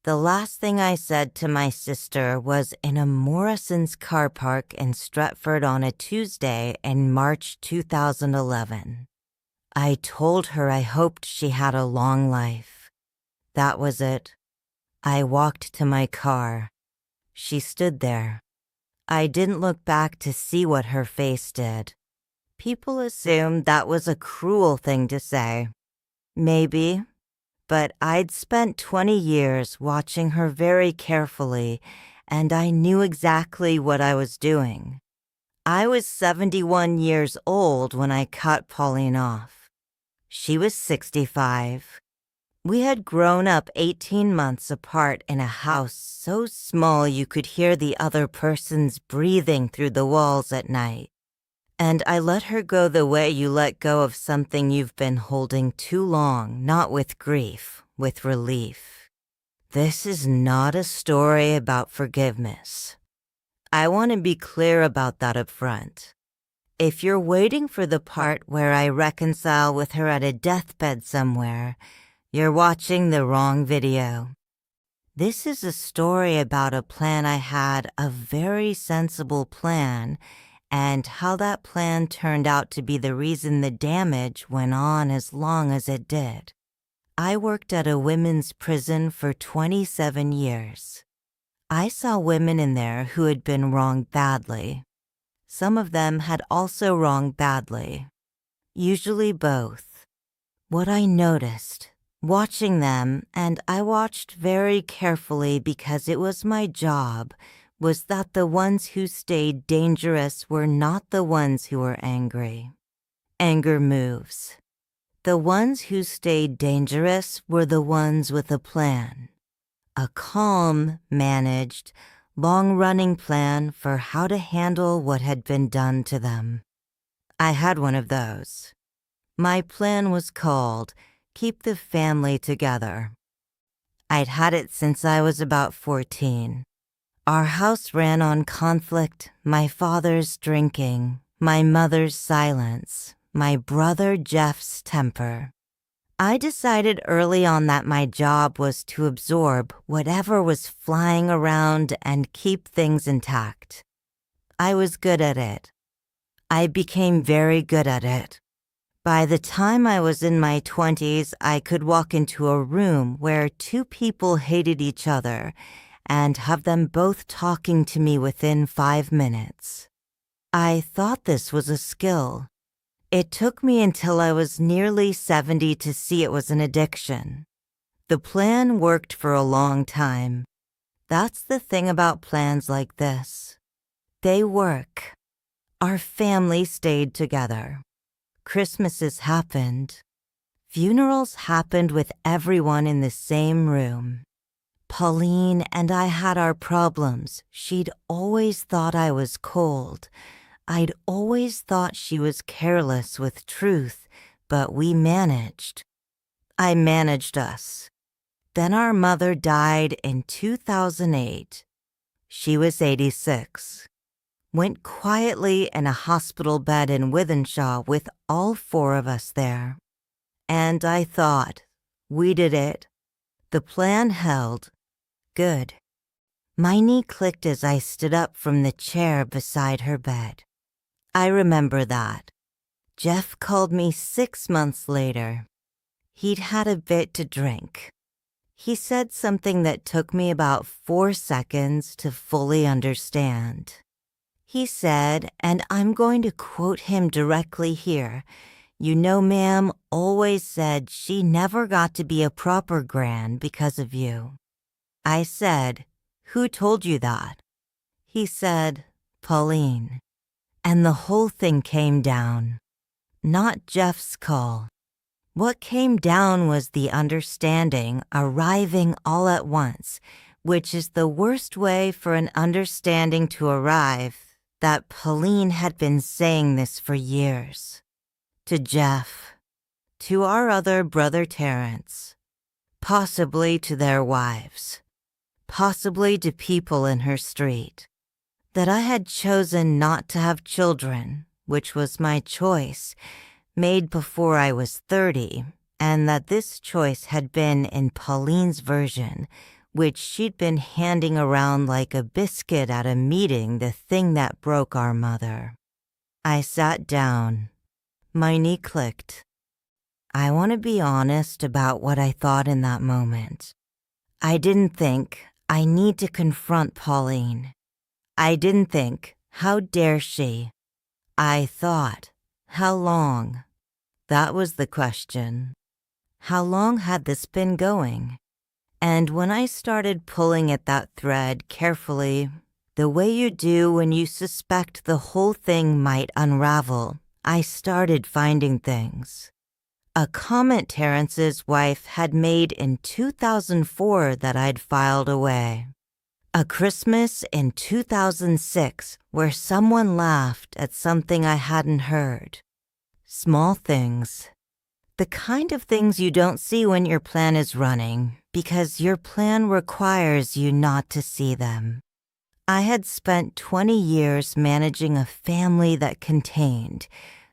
The last thing I said to my sister was in a Morrisons car park in Stretford on a Tuesday in March 2011. I told her I hoped she had a long life. That was it. I walked to my car. She stood there. I didn't look back to see what her face did. People assumed that was a cruel thing to say. Maybe. But I'd spent 20 years watching her very carefully, and I knew exactly what I was doing. I was 71 years old when I cut Pauline off. She was 65. We had grown up 18 months apart in a house so small you could hear the other person's breathing through the walls at night. And I let her go the way you let go of something you've been holding too long, not with grief, with relief. This is not a story about forgiveness. I want to be clear about that up front. If you're waiting for the part where I reconcile with her at a deathbed somewhere, you're watching the wrong video. This is a story about a plan I had, a very sensible plan, and how that plan turned out to be the reason the damage went on as long as it did. I worked at a women's prison for 27 years. I saw women in there who had been wronged badly. Some of them had also wronged badly. Usually both. What I noticed, watching them, and I watched very carefully because it was my job, was that the ones who stayed dangerous were not the ones who were angry. Anger moves. The ones who stayed dangerous were the ones with a plan. A calm, managed, long-running plan for how to handle what had been done to them. I had one of those. My plan was called Keep the Family Together. I'd had it since I was about 14. Our house ran on conflict, my father's drinking, my mother's silence, my brother Geoff's temper. I decided early on that my job was to absorb whatever was flying around and keep things intact. I was good at it. I became very good at it. By the time I was in my 20s, I could walk into a room where two people hated each other and have them both talking to me within 5 minutes. I thought this was a skill. It took me until I was nearly 70 to see it was an addiction. The plan worked for a long time. That's the thing about plans like this. They work. Our family stayed together. Christmases happened. Funerals happened with everyone in the same room. Pauline and I had our problems. She'd always thought I was cold. I'd always thought she was careless with truth, but we managed. I managed us. Then our mother died in 2008. She was 86. Went quietly in a hospital bed in Wythenshawe with all 4 of us there. And I thought, we did it. The plan held. Good. My knee clicked as I stood up from the chair beside her bed. I remember that. Geoff called me 6 months later. He'd had a bit to drink. He said something that took me about 4 seconds to fully understand. He said, and I'm going to quote him directly here, "You know, ma'am always said she never got to be a proper gran because of you." I said, "Who told you that?" He said, "Pauline." And the whole thing came down. Not Geoff's call. What came down was the understanding arriving all at once, which is the worst way for an understanding to arrive, that Pauline had been saying this for years. To Geoff, to our other brother Terence, possibly to their wives, possibly to people in her street, that I had chosen not to have children, which was my choice, made before I was 30, and that this choice had been, in Pauline's version, which she'd been handing around like a biscuit at a meeting, the thing that broke our mother. I sat down. My knee clicked. I want to be honest about what I thought in that moment. I didn't think, I need to confront Pauline. I didn't think, how dare she? I thought, how long? That was the question. How long had this been going? And when I started pulling at that thread carefully, the way you do when you suspect the whole thing might unravel, I started finding things. A comment Terrence's wife had made in 2004 that I'd filed away. A Christmas in 2006 where someone laughed at something I hadn't heard. Small things. The kind of things you don't see when your plan is running, because your plan requires you not to see them. I had spent 20 years managing a family that contained,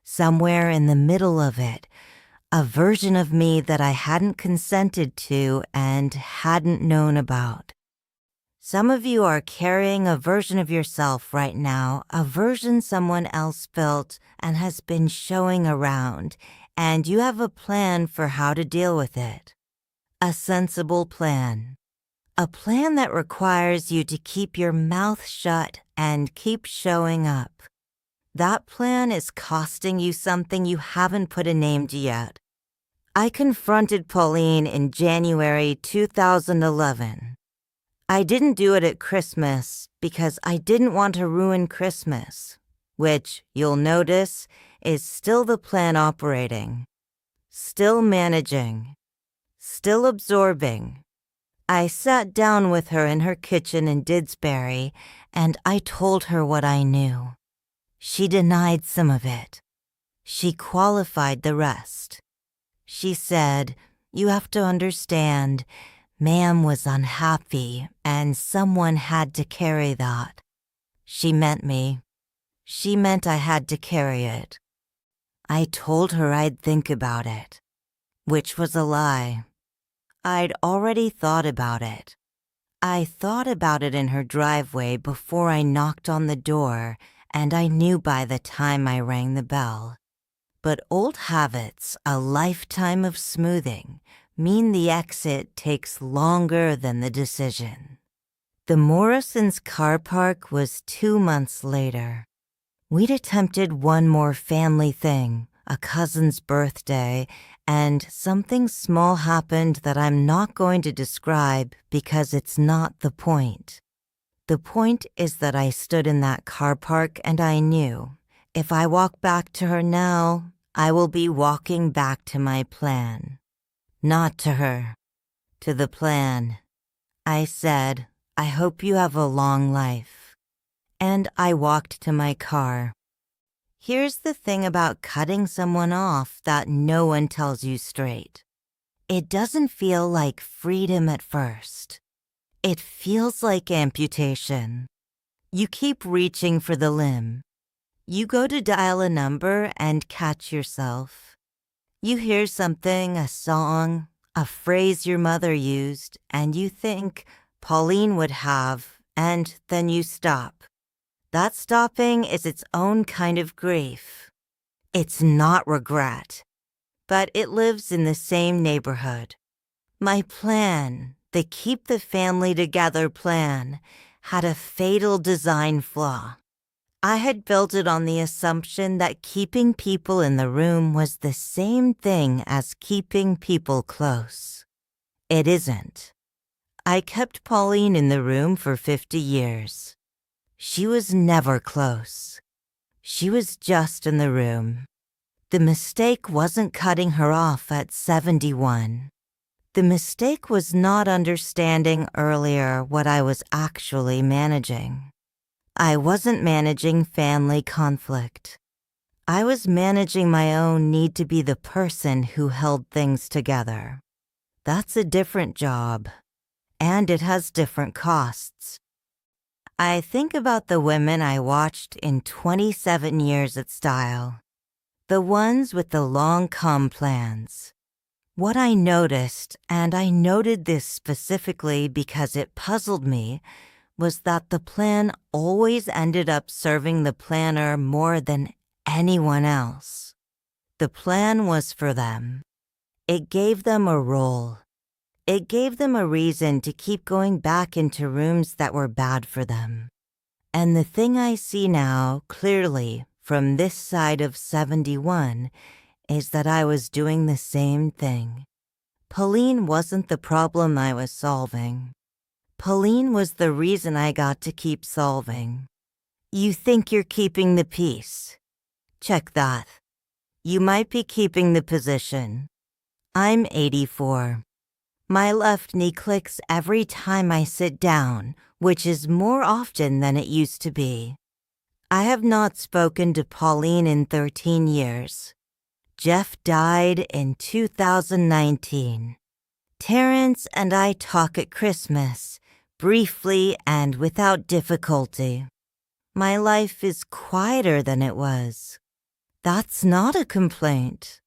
somewhere in the middle of it, a version of me that I hadn't consented to and hadn't known about. Some of you are carrying a version of yourself right now, a version someone else built and has been showing around, and you have a plan for how to deal with it. A sensible plan. A plan that requires you to keep your mouth shut and keep showing up. That plan is costing you something you haven't put a name to yet. I confronted Pauline in January 2011. I didn't do it at Christmas because I didn't want to ruin Christmas, which, you'll notice, is still the plan operating. Still managing. Still absorbing. I sat down with her in her kitchen in Didsbury, and I told her what I knew. She denied some of it. She qualified the rest. She said, "You have to understand, Ma'am was unhappy, and someone had to carry that." She meant me. She meant I had to carry it. I told her I'd think about it, which was a lie. I'd already thought about it. I thought about it in her driveway before I knocked on the door, and I knew by the time I rang the bell. But old habits, a lifetime of smoothing, mean the exit takes longer than the decision. The Morrisons' car park was 2 months later. We'd attempted one more family thing, a cousin's birthday, and something small happened that I'm not going to describe because it's not the point. The point is that I stood in that car park and I knew, if I walk back to her now, I will be walking back to my plan. Not to her, to the plan. I said, "I hope you have a long life." And I walked to my car. Here's the thing about cutting someone off that no one tells you straight. It doesn't feel like freedom at first. It feels like amputation. You keep reaching for the limb. You go to dial a number and catch yourself. You hear something, a song, a phrase your mother used, and you think Pauline would have, and then you stop. That stopping is its own kind of grief. It's not regret, but it lives in the same neighborhood. My plan, the keep the family together plan, had a fatal design flaw. I had built it on the assumption that keeping people in the room was the same thing as keeping people close. It isn't. I kept Pauline in the room for 50 years. She was never close. She was just in the room. The mistake wasn't cutting her off at 71. The mistake was not understanding earlier what I was actually managing. I wasn't managing family conflict. I was managing my own need to be the person who held things together. That's a different job, and it has different costs. I think about the women I watched in 27 years at Style, the ones with the long comm plans. What I noticed, and I noted this specifically because it puzzled me, was that the plan always ended up serving the planner more than anyone else. The plan was for them. It gave them a role. It gave them a reason to keep going back into rooms that were bad for them. And the thing I see now, clearly, from this side of 71, is that I was doing the same thing. Pauline wasn't the problem I was solving. Pauline was the reason I got to keep solving. You think you're keeping the peace. Check that. You might be keeping the position. I'm 84. My left knee clicks every time I sit down, which is more often than it used to be. I have not spoken to Pauline in 13 years. Geoff died in 2019. Terrence and I talk at Christmas, briefly and without difficulty. My life is quieter than it was. That's not a complaint.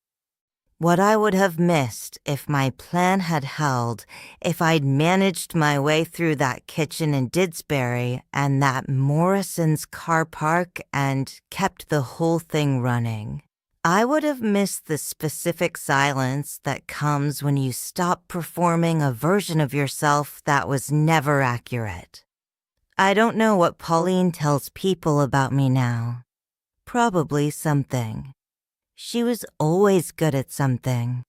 What I would have missed if my plan had held, if I'd managed my way through that kitchen in Didsbury and that Morrisons car park and kept the whole thing running. I would have missed the specific silence that comes when you stop performing a version of yourself that was never accurate. I don't know what Pauline tells people about me now. Probably something. She was always good at something.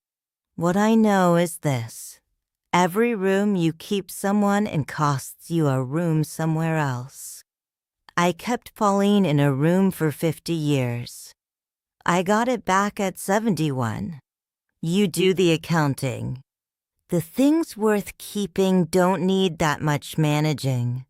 What I know is this. Every room you keep someone and costs you a room somewhere else. I kept Pauline in a room for 50 years. I got it back at 71. You do the accounting. The things worth keeping don't need that much managing.